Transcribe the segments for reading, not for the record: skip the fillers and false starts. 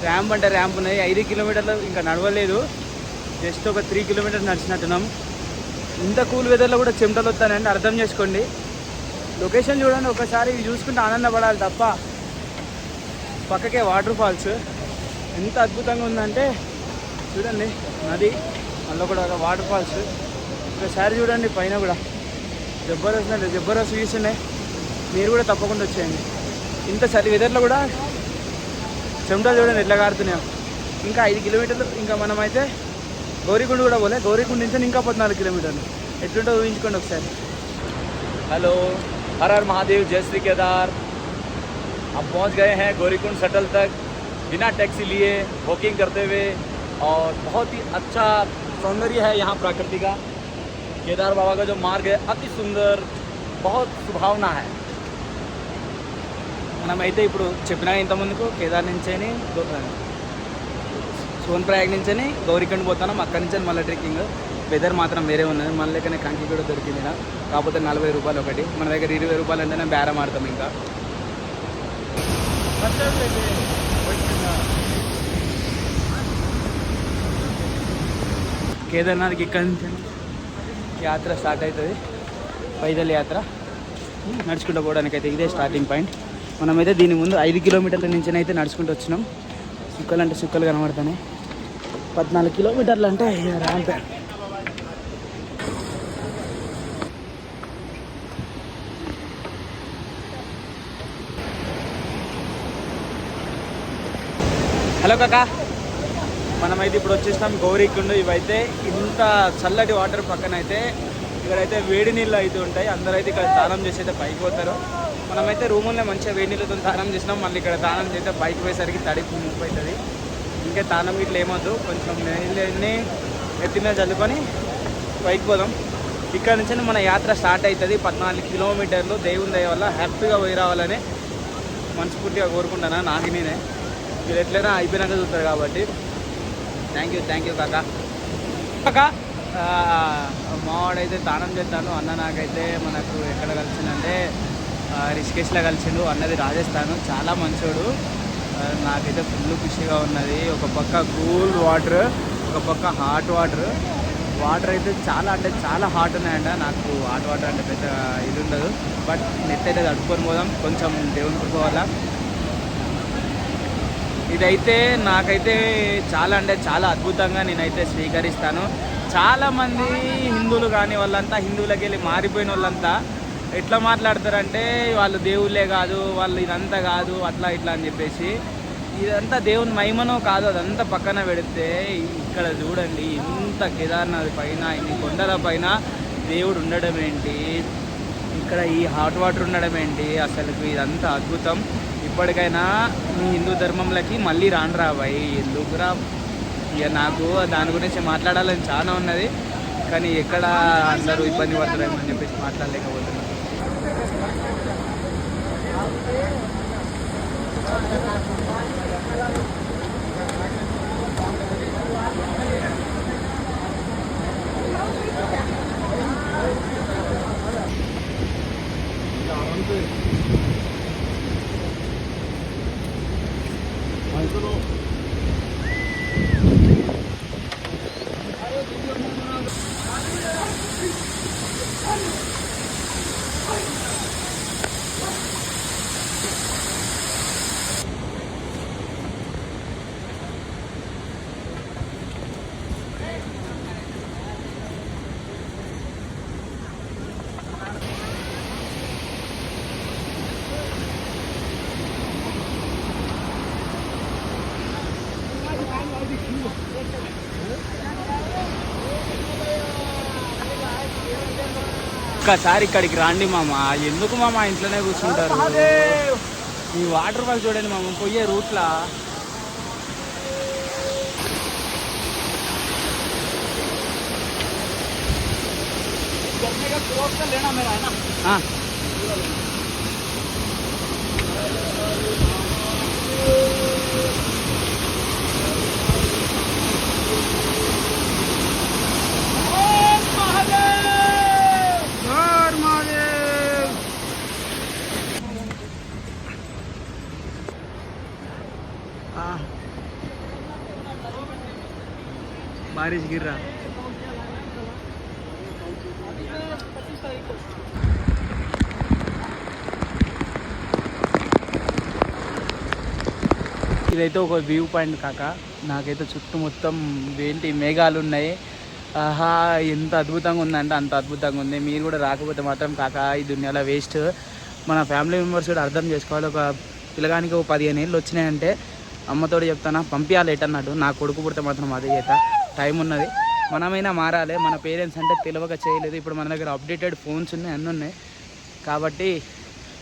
Ramp అంటే ramp ఉన్నాయి. 5 కిలోమీటర్లు ఇంకా నడవలేదు, జస్ట్ ఒక 3 కిలోమీటర్స్ నడిచినట్టున్నాం. ఇంత కూల్ వెదర్లో కూడా చెమటలు వస్తానండి, అర్థం చేసుకోండి. లొకేషన్ చూడండి ఒకసారి, చూసుకుంటే ఆనందపడాలి తప్ప. పక్కకే వాటర్ ఫాల్స్ ఎంత అద్భుతంగా ఉందంటే చూడండి, నది అందులో కూడా వాటర్ ఫాల్స్. ఒకసారి చూడండి పైన కూడా జబర్దస్త్ అంటే జబర్దస్త్ వ్యూస్ ఉన్నాయి. మీరు కూడా తప్పకుండా వచ్చేయండి. ఇంత చలి వెదర్లో కూడా చెమటలు చూడండి ఎట్లా కారుతున్నాయో. ఇంకా 5 కిలోమీటర్లు ఇంకా మనమైతే గౌరీకుండ కూడా పోలే. గౌరీకుండ నుంచి ఇంకా 14 కిలోమీటర్లు. ఎట్లుంటో ఊహించుకోండి ఒకసారి. हेलो, हर हर महादेव, जय श्री केदार। हम पहुंच गए हैं गौरीकुंड शटल तक बिना टैक्सी लिए, वॉकिंग करते हुए। और बहुत ही अच्छा सौंदर्य है यहाँ प्रकृति का। केदार बाबा का जो मार्ग है अति सुंदर, बहुत सुभावना है। మనమైతే ఇప్పుడు చెప్పినా ఇంతకుముందుకు కేదార్ నుంచి సోన్ప్రయాగ్ నుంచి గౌరీకుండ పోతున్నాం. అక్కడి నుంచి మళ్ళీ ట్రెక్కింగ్. వెదర్ మాత్రం వేరే ఉన్నది. మన లెక్కనే కంకి కూడా దొరికింది. కాకపోతే 40 రూపాయలు ఒకటి, మన దగ్గర 20 రూపాయలు అంటేనే బేరం ఆడతాం. ఇంకా కేదార్నాథ్కి ఇక్కడి నుంచి యాత్ర స్టార్ట్ అవుతుంది. పైదల్ యాత్ర నడుచుకుంటూ పోవడానికి అయితే ఇదే స్టార్టింగ్ పాయింట్. మనమైతే దీని ముందు 5 కిలోమీటర్ల నుంచి అయితే నడుచుకుంటూ వచ్చినాం. సుక్కలు అంటే సుక్కలు కనబడుతున్నాయి. 14 కిలోమీటర్లు అంటే ర్యాంప్. హలో కాకా, మనమైతే ఇప్పుడు వచ్చేసినాం గౌరీకుండ. ఇవైతే ఇంత చల్లటి వాటర్ పక్కన అయితే ఇక్కడైతే వేడి నీళ్ళు అయితే ఉంటాయి. అందరూ అయితే ఇక్కడ స్నానం చేసి అయితే పైకి పోతారు. మనమైతే రూముల్లో మంచిగా వేడి నీళ్ళతో స్నానం చేసినాం. మళ్ళీ ఇక్కడ స్నానం చేస్తే బైక్ పోయేసరికి తడిపి ముప్పు అవుతుంది. ఇంకా స్నానం ఇట్లా ఏమొద్దు, కొంచెం నీళ్ళని ఎత్తిన చల్లుకొని పైకి పోదాం. ఇక్కడ నుంచి మన యాత్ర స్టార్ట్ అవుతుంది. 14 కిలోమీటర్లు. దేవుని దయ వల్ల హ్యాపీగా పోయి రావాలని మనస్ఫూర్తిగా కోరుకుంటాను. నాకు నేనే మీరు ఎట్లయినా అయిపోయినాక చూస్తారు కాబట్టి. థ్యాంక్ యూ కాకా. కాకా మావాడైతే స్నానం చేస్తాను అన్న. నాకైతే మనకు ఎక్కడ కలిసిందంటే రిషికేష్లో కలిసిండు. అన్నది రాజస్థాన్. చాలా మంచోడు. నాకైతే ఫుల్ ఖుషిగా ఉన్నది. ఒక పక్క కూల్ వాటర్, ఒక పక్క హాట్ వాటర్. వాటర్ అయితే చాలా అంటే చాలా హాట్ ఉన్నాయంట. నాకు హాట్ వాటర్ అంటే పెద్ద ఇది ఉండదు, బట్ నెట్ అయితే తడుపుకొని పోదాం కొంచెం దేవుని కృప వల్ల. ఇదైతే నాకైతే చాలా అంటే చాలా అద్భుతంగా నేనైతే స్వీకరిస్తాను. చాలామంది హిందువులు కానీ వాళ్ళంతా హిందువులకి వెళ్ళి మారిపోయిన వాళ్ళంతా ఎట్లా మాట్లాడతారంటే వాళ్ళు దేవుళ్ళే కాదు, వాళ్ళు ఇదంతా కాదు, అట్లా ఇట్లా అని చెప్పేసి. ఇదంతా దేవుని మహిమనో కాదు, అదంతా పక్కన పెడితే ఇక్కడ చూడండి ఇంత కేదార్నాథ్ పైన ఇన్ని కొండల పైన దేవుడు ఉండడం ఏంటి, ఇక్కడ ఈ హాట్ వాటర్ ఉండడం ఏంటి, అసలు ఇదంతా అద్భుతం. ఇప్పటికైనా మీ హిందూ ధర్మంలోకి మళ్ళీ రాబాయి. ఎందుకురా ఇక నాకు దాని గురించి మాట్లాడాలని చాలా ఉన్నది, కానీ ఎక్కడ అందరూ ఇబ్బంది పడతారేమో అని చెప్పేసి మాట్లాడలేకపోతున్నాను. ఒక్కసారి ఇక్కడికి రండి మామ. ఎందుకు మామ ఇంట్లోనే కూర్చుంటారు? ఈ వాటర్ ఫాల్స్ చూడండి మేము పోయే రూట్లా. बारिश गिर रहा. ఇదైతే ఒక వ్యూ పాయింట్ కాక. నాకైతే చుట్టూ మొత్తం ఏంటి మేఘాలు ఉన్నాయి. ఆహా ఎంత అద్భుతంగా ఉందంటే అంత అద్భుతంగా ఉంది. మీరు కూడా రాకపోతే మాత్రం కాక ఈ దునియాలో వేస్ట్. మన ఫ్యామిలీ మెంబర్స్ కూడా అర్థం చేసుకోవాలి. ఒక పిల్లగానికి ఒక 15 ఏళ్ళు వచ్చినాయంటే అమ్మతోడు చెప్తానా పంపించాలి ఎటన్నాడు. నా కొడుకు పుడితే మాత్రం అదే చేత. టైం ఉన్నది, మనమైనా మారాలి. మన పేరెంట్స్ అంటే తెలియక చేయలేదు. ఇప్పుడు మన దగ్గర అప్డేటెడ్ ఫోన్స్ ఉన్నాయి, అన్నీ ఉన్నాయి. కాబట్టి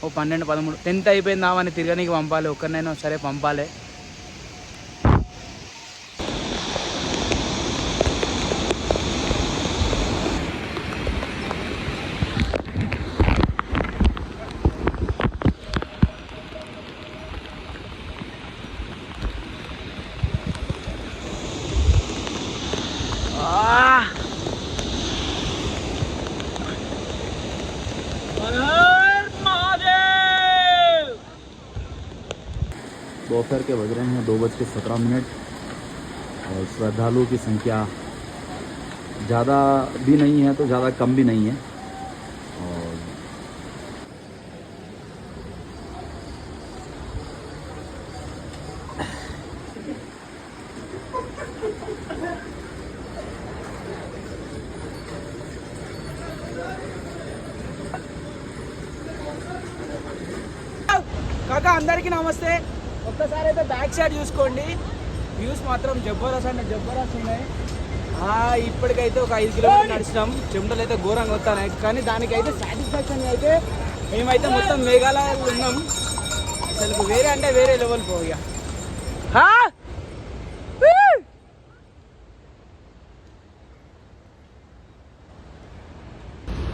ఓ 12, 13 10th అయిపోయిందామని తిరగనీకి పంపాలి. ఒక్కరినైనా సరే పంపాలి. दोपहर के बज रहे हैं 2:17 और श्रद्धालुओं की संख्या ज़्यादा भी नहीं है तो ज़्यादा कम भी नहीं है. और కాకా అందరికీ నమస్తే. ఒక్కసారి అయితే బ్యాక్ సైడ్ చూసుకోండి. వ్యూస్ మాత్రం జబర్దస్త్ అంటే జబర్దస్త్ ఉన్నాయి. ఇప్పటికైతే ఒక 5 కిలోమీటర్లు నడిచినాం. చెమటలు అయితే ఘోరంగా వస్తున్నాయి. కానీ దానికైతే సాటిస్ఫాక్షన్ అయితే మేమైతే మొత్తం మేఘాలయాలు ఉన్నాం. అసలు వేరే అంటే వేరే లెవెల్ పోయా.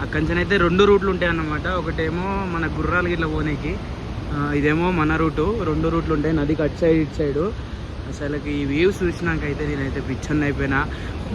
అక్కడి నుంచి అయితే 2 రూట్లు ఉంటాయి అన్నమాట. ఒకటేమో మన గుర్రాలు గిట్ల పోనీకి, ఇదేమో మన రూటు. 2 రూట్లు ఉంటాయి, నదికి అటు సైడ్ ఇటు సైడు. అసలుకి ఈ వ్యూస్ చూసినాకైతే నేనైతే పిచ్చన్ అయిపోయినా.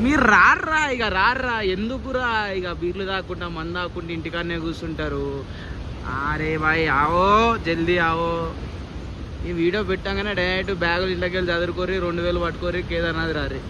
మీరు రారా ఇక రారా, ఎందుకురా ఇక బీర్లు తాకుండా మందు తాకుండా ఇంటికాడనే కూర్చుంటారు. అరే బాయ్ ఆవో జల్దీ ఆవో. ఈ వీడియో పెట్టాగానే డైరెక్ట్ బ్యాగులు ఇంట్లోకి వెళ్ళి చదువుకోరి, 2000 పట్టుకోరి, కేదార్నాథ్ రారి.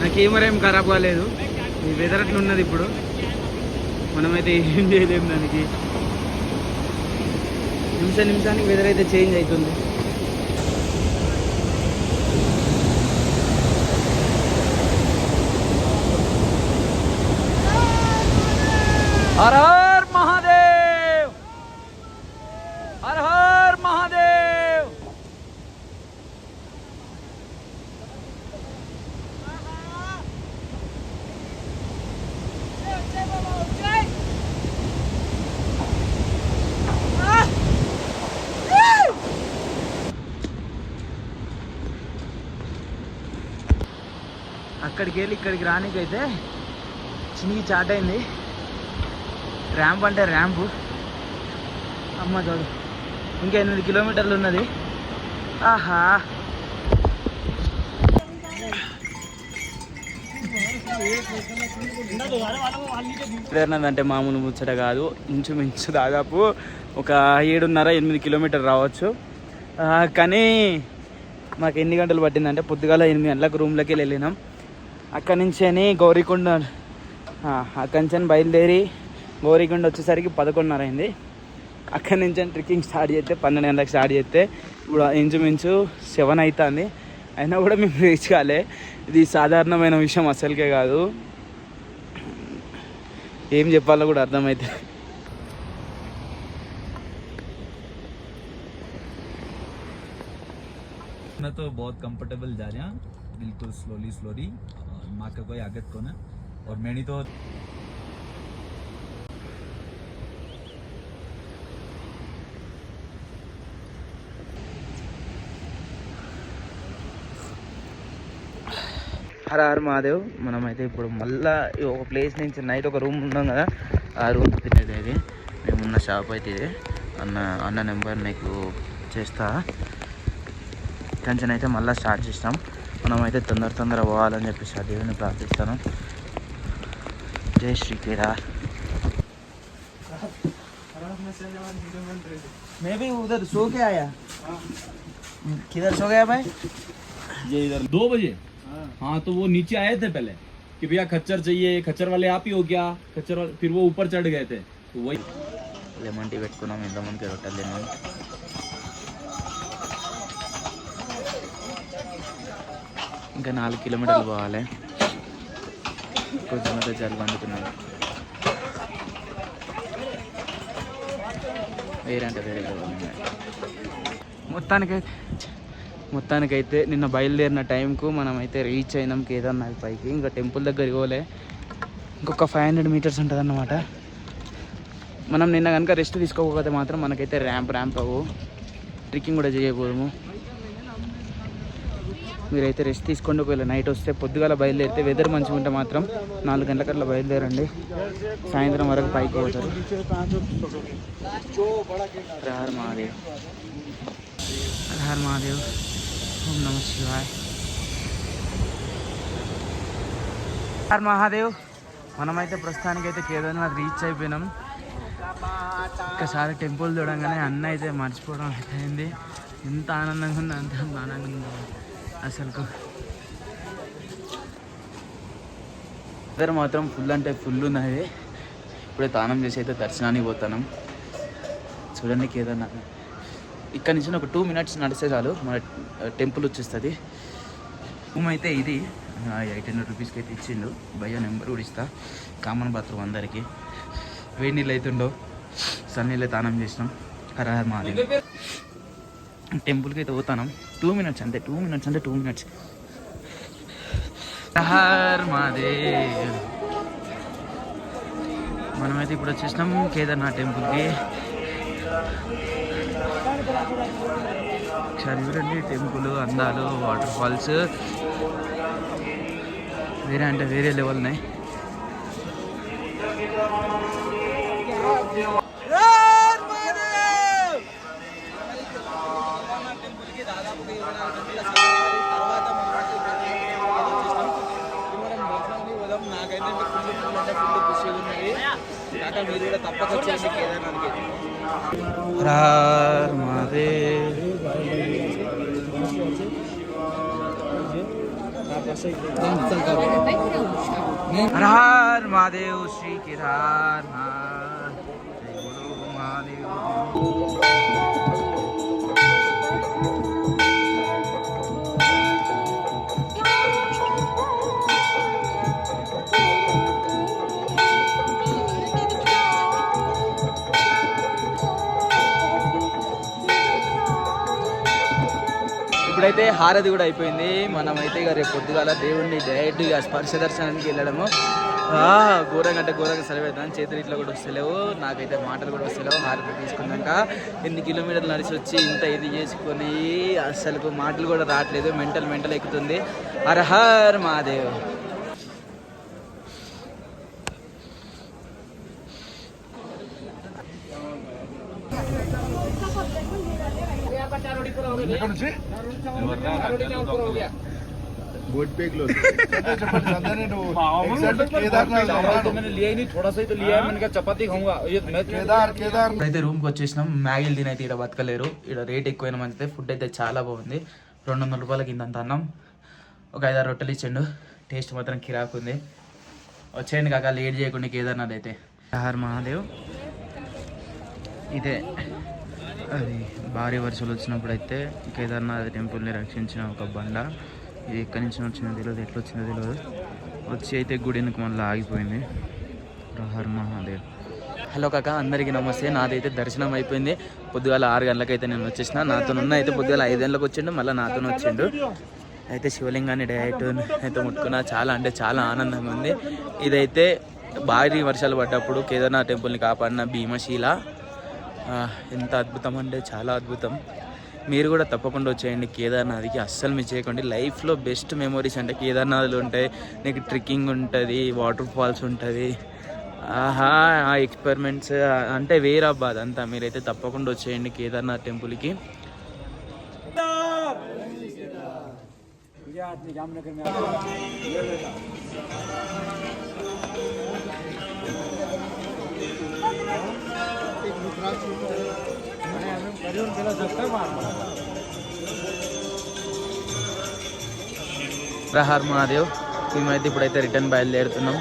నా కెమెరా ఏం ఖరాబ్ కాలేదు. ఈ వెదర్ అట్లా ఉన్నది. ఇప్పుడు మనమైతే ఏం చేయలేము దానికి. నిమిషానికి వెదర్ అయితే చేంజ్ అవుతుంది. హర హర్ మహాదేవ్, హర హర్ మహాదేవ్. అక్కడికి వెళ్ళి ఇక్కడికి రానికైతే చిన్నకి చాట్ అయింది. ర్యాంప్ అంటే ర్యాంపు. అమ్మ చూడు, ఇంకా 8 కిలోమీటర్లు ఉన్నది. ఆహా అంటే మామూలు ముచ్చట కాదు. ఇంచుమించు దాదాపు ఒక 7.5-8 కిలోమీటర్ రావచ్చు. కానీ మాకు ఎన్ని గంటలు పట్టిందంటే పొద్దుగాల 8 గంటలకు రూమ్లోకి వెళ్ళినాం. అక్కడి నుంచి గౌరీకొండ, అక్కడి నుంచి బయలుదేరి గౌరీకొండ వచ్చేసరికి 11:30 అయింది. అక్కడి నుంచి ట్రెక్కింగ్ స్టార్ట్ చేస్తే 12 గంటలకు స్టార్ట్ చేస్తే ఇప్పుడు ఇంచుమించు 7 అవుతుంది. అయినా కూడా మేము రీచ్ కాలే. ఇది సాధారణమైన విషయం అసలుకే కాదు. ఏం చెప్పాలో కూడా అర్థమైతే. मैं तो बहुत कंफर्टेबल जा रहा, बिल्कुल स्लोली. माँ का कोई आगत को ना. और मैंने तो హర హర మహాదేవ్. మనమైతే ఇప్పుడు మళ్ళీ ఒక ప్లేస్ నుంచి నైట్ ఒక రూమ్ ఉన్నాం కదా, ఆ రూమ్ తినేది ఇది. మేమున్న షాప్ అయితే ఇది. అన్న నెంబర్ నీకు చేస్తా. టెన్షన్ అయితే మళ్ళీ స్టార్ట్ చేస్తాం. మనమైతే తొందర పోవాలని చెప్పేసి ఆ దేవుని ప్రార్థిస్తాను. జై శ్రీ కేదార్. मैं भी उधर सो के आया. किधर सो गया भाई? ये इधर 2 बजे. हाँ तो वो नीचे आए थे पहले कि भैया खच्चर चाहिए, खच्चर वाले आप ही हो क्या? खच्चर वाले फिर वो ऊपर चढ़ गए थे तो वही లెమన్ టీ పెట్టుకున్నాం. ఇంతమందికి రొట్టెలు తిన్నాం. ఇంకా 4 కిలోమీటర్లు పోవాలి. కొంచెం అయితే జల్లు అందుకున్నాం. వేరే మొత్తానికైతే నిన్న బయలుదేరిన టైంకు మనమైతే రీచ్ అయినాం కేదార్నాథ్ పైకి. ఇంకా టెంపుల్ దగ్గరికి పోలే, ఇంకొక 500 మీటర్స్ ఉంటుంది అన్నమాట. మనం నిన్న కనుక రెస్ట్ తీసుకోకపోతే మాత్రం మనకైతే ర్యాంప్ అవ్వు, ట్రెక్కింగ్ కూడా చేయకపోదాము. మీరైతే రెస్ట్ తీసుకోండి. ఒకవేళ నైట్ వస్తే పొద్దుగాల బయలుదేరితే, వెదర్ మంచిగా ఉంటే మాత్రం 4 గంటలకల్లా బయలుదేరండి. సాయంత్రం వరకు పైకి పోతారు. హర మహాదేవ్, హర మహాదేవ్, ఓం నమ శివాయ్. హర మహాదేవ్. మనమైతే ప్రస్తుతానికైతే కేదార్నాథ్ రీచ్ అయిపోయినాం. ఒక్కసారి టెంపుల్ చూడంగానే అన్న అయితే మర్చిపోవడం అయితే అయింది. ఎంత ఆనందంగా ఉందో అంత ఆనందంగా అసలు. ఇద్దరు మాత్రం ఫుల్ అంటే ఫుల్ ఉన్నది. ఇప్పుడే తానం చేసి అయితే దర్శనానికి పోతాను. చూడండి కేదార్నాథ్ ఇక్కడ నుంచి ఒక 2 మినిట్స్ నడిస్తే చాలు మన టెంపుల్ వచ్చేస్తుంది. రూమ్ అయితే ఇది 800 రూపీస్కి అయితే ఇచ్చిండు. భయ్య నెంబర్ కూడా ఇస్తా. కామన్ బాత్రూమ్ అందరికీ. వేడి నీళ్ళు అవుతుండో, సన్నీళ్ళే తానం చేసినాం. హర హర మహాదేవ్. టెంపుల్కి అయితే పోతాను. 2 మినిట్స్ అంతే, 2 మినిట్స్ అంటే 2 మినిట్స్. హర మహాదేవ్. మనమైతే ఇప్పుడు వచ్చేసినాం కేదార్నాథ్ టెంపుల్కి. ఒకసారి చూడండి టెంపుల్ అందాలు, వాటర్ ఫాల్స్ వేరే అంటే వేరే లెవెల్ ఉన్నాయి. నాకైతే ఫుల్ ఖుషి ఉన్నది. కాక మీరు కూడా తప్పక వచ్చేసి కేదార్నాథ్కి. హర మహాదేవ్. హర హర మహాదేవ్. శ్రీ కేదార్నాథ్. జై గురు మహాదేవ్. ఇప్పుడైతే హారతి కూడా అయిపోయింది. మనమైతే ఇక రేపు పొద్దుగాల దేవుడిని డైరెక్ట్ ఇక స్పర్శ దర్శనానికి వెళ్ళడము. ఘోరంగా అంటే ఘోరంగా సెలవు అవుతాను. చేతులు ఇట్లా కూడా వస్తలేవు, నాకైతే మాటలు కూడా వస్తలేవు. హారతి తీసుకున్నాక ఎన్ని కిలోమీటర్లు నడిచి వచ్చి ఇంత ఇది చేసుకొని అసలు మాటలు కూడా రావట్లేదు. మెంటల్ ఎక్కుతుంది. హర హర్ మహాదేవ్. అయితే రూమ్కి వచ్చేసినాం. మ్యాగీలు తినైతే ఇక్కడ బతకలేరు. ఇక్కడ రేట్ ఎక్కువైనా మంచిదే. ఫుడ్ అయితే చాలా బాగుంది. 200 రూపాయలకి ఇంత అన్నం, ఒక 5-6 రొట్టెలు ఇచ్చిండు. టేస్ట్ మాత్రం కిరాకు ఉంది. వచ్చేయండి కాక, లేట్ చేయకుండా కేదార్నాథ్ అయితే. హర మహాదేవ్. ఇదే అది భారీ వర్షాలు వచ్చినప్పుడు అయితే కేదార్నాథ్ టెంపుల్ని రక్షించిన ఒక బండ. ఇది ఎక్కడి నుంచి వచ్చిందో తెలియదు, ఎట్లా వచ్చిందో తెలియదు. వచ్చి అయితే గుడి వెనుక మళ్ళీ ఆగిపోయింది. హర మహాదేవ్. హలో కాక, అందరికీ నమస్తే. నాదైతే దర్శనం అయిపోయింది. పొద్దుగాల 6 గంటలకైతే నేను వచ్చేసిన. నాతో ఉన్న అయితే పొద్దుగాల 5 గంటలకు వచ్చిండు, మళ్ళీ నాతో వచ్చిండు. అయితే శివలింగాన్ని డైరెక్ట్ అయితే ముట్టుకున్నా. చాలా అంటే చాలా ఆనందంగా ఉంది. ఇదైతే భారీ వర్షాలు పడ్డప్పుడు కేదార్నాథ్ టెంపుల్ని కాపాడిన భీమశీల. ఎంత అద్భుతం అంటే చాలా అద్భుతం. మీరు కూడా తప్పకుండా వచ్చేయండి కేదార్నాథ్కి, అస్సలు మిస్ చేయకండి. లైఫ్లో బెస్ట్ మెమొరీస్ అంటే కేదార్నాథ్లో ఉంటాయి. నీకు ట్రెక్కింగ్ ఉంటుంది, వాటర్ ఫాల్స్ ఉంటుంది, ఆహా ఆ ఎక్స్పెరిమెంట్స్ అంటే వేరబ్బా అదంతా. మీరైతే తప్పకుండా వచ్చేయండి కేదార్నాథ్ టెంపుల్కి. హర్ మహాదేవ్. మేమైతే ఇప్పుడైతే రిటర్న్ బయలుదేరుతున్నాం.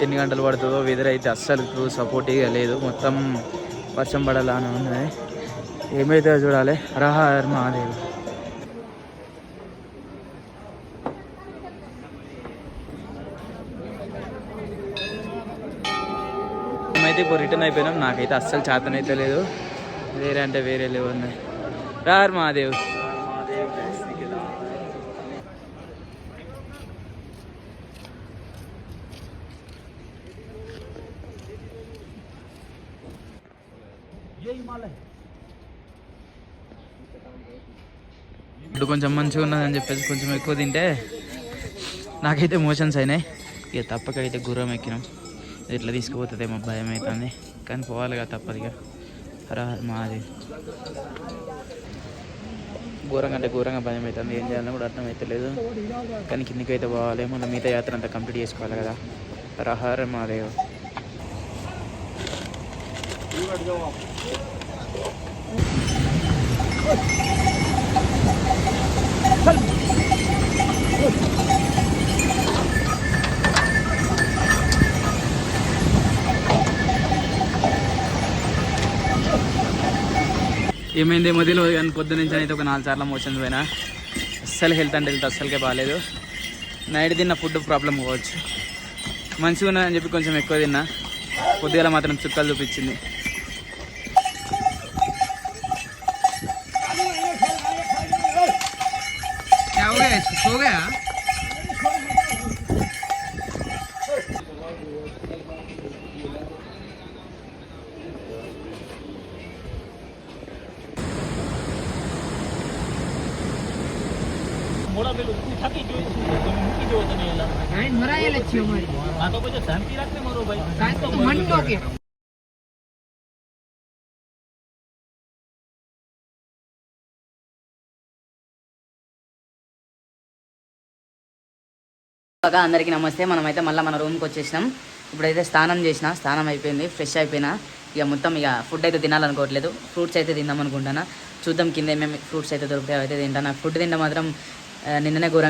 ఎన్ని గంటలు పడుతుందో, వెదర్ అయితే అస్సలు సపోర్టివ్గా లేదు, మొత్తం వర్షం పడాలని ఉన్నది. ఏమైతే చూడాలి. హర్ మహాదేవ్. మేమైతే ఇప్పుడు రిటర్న్ అయిపోయినాం. నాకైతే అస్సలు చేతనైతే లేదు, వేరే అంటే వేరే లేవు ఉన్నాయి. హర్ మహాదేవ్. ఇప్పుడు కొంచెం మంచిగా ఉన్నదని చెప్పేసి కొంచెం ఎక్కువ తింటే నాకైతే మోషన్స్ అయినాయి. ఇక తప్పకైతే గుర్రం ఎక్కినాం. ఎట్లా తీసుకుపోతుందేమో భయం అవుతుంది, కానీ పోవాలి కదా తప్పదు. ఇక మాది ఘోరంగా అంటే ఘోరంగా భయం అవుతుంది. ఏం చేయాలని కూడా అర్థం లేదు, కానీ కిందికి అయితే పోవాలి. మన మిగతా యాత్ర అంతా కంప్లీట్ చేసుకోవాలి కదా. హర మహాదేవ్. ఏమైందేమో తెలియదు, కానీ పొద్దు నుంచి అయితే ఒక 4 సార్లు మోషన్స్ పోయినా. అస్సలు హెల్త్ అంటే హెల్త్ అస్సలకే బాగాలేదు. నైట్ తిన్న ఫుడ్ ప్రాబ్లం కావచ్చు. మంచిగా ఉన్నదని చెప్పి కొంచెం ఎక్కువ తిన్నా, పొద్దుగల మాత్రం చుక్కలు చూపించింది. అందరికీ నమస్తే. మనమైతే మళ్ళీ మన రూమ్కి వచ్చేసినాం. ఇప్పుడైతే స్నానం అయిపోయింది, ఫ్రెష్ అయిపోయినా. ఇక మొత్తం ఇక ఫుడ్ అయితే తినాలనుకోవట్లేదు, ఫ్రూట్స్ అయితే తిందాం అనుకుంటాను. చూద్దాం కింద ఏమేమి ఫ్రూట్స్ అయితే దొరుకుతాయో అయితే తింటాను. నాకు ఫుడ్ తింటే మాత్రం నిన్ననే ఘోరంగా